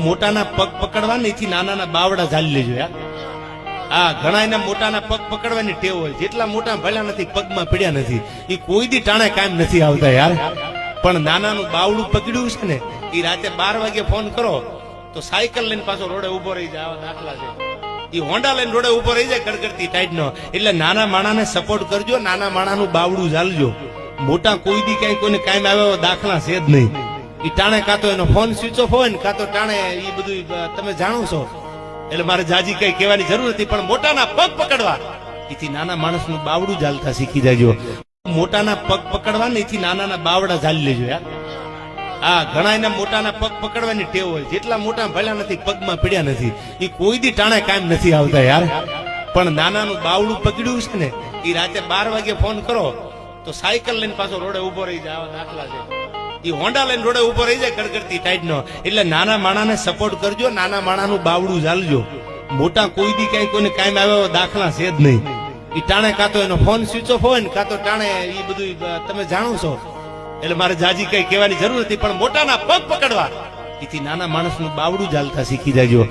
મોટાના પગ પકડવા ને એથી નાનાના બાવડા ઝાલી લેજો યાર. આ ઘણા મોટાના પગ પકડવાની ટેવ હોય, જેટલા મોટા ભલ્યા નથી પગમાં પીડ્યા નથી એ કોઈ દી ટાણે કાયમ નથી આવતા યાર. પણ નાનાનું બાવડું પકડ્યું છે ને એ રાતે 12 વાગે ફોન કરો તો સાયકલ લઈને પાછો રોડે ઉભો રહી જાય. આવા દાખલા છે. એ હોન્ડા લઈને રોડે ઉભો રહી જાય કડકડતી ટાઈટ નો. એટલે નાના માણાને સપોર્ટ કરજો, નાના માણાનું બાવડું ઝાલજો. મોટા કોઈ દી કઈ કોઈને કાયમ આવ્યા દાખલા છે જ નહીં. એ ટાણે કાં તો એનો ફોન સ્વિચ ઓફ હોય ને કાં તો ટાણે એ બધું તમે જાણો છો. એટલે મારે જાજી કઈ કહેવાની જરૂર નથી. પણ મોટાના પગ પકડવા એથી નાના માણસનું બાવડું ઝાલતા શીખી જાજો. મોટાના પગ પકડવા ને એથી નાનાના બાવડા ઝાલી લેજો યાર. આ ઘણા મોટાના પગ પકડવાની ટેવ હોય, જેટલા મોટા ભલ્યા નથી પગમાં પીડ્યા નથી એ કોઈ દી ટાણે કાયમ નથી આવતા યાર. પણ નાનાનું બાવડું પકડ્યું છે ને એ રાતે 12 વાગે ફોન કરો તો સાયકલ લઈને પાછો રોડે ઉભો રહી જાય. આવા દાખલા છે. એ હોન્ડા લઈને રોડે ઉભો રહી જાય કડકડતી ટાઈટ નો. એટલે નાના માણાને સપોર્ટ કરજો, નાના માણાનું બાવડું ઝાલજો. મોટા કોઈ દી કઈ કોઈને કાયમ આવ્યા દાખલા છે જ નહીં. એ ટાણે કાં તો એનો ફોન સ્વિચ ઓફ હોય ને કાં તો ટાણે એ બધું તમે જાણો છો. એટલે મારે જાજી કઈ કહેવાની જરૂર નથી. પણ મોટાના પગ પકડવા એથી નાના માણસનું બાવડું ઝાલતા શીખી જાજો.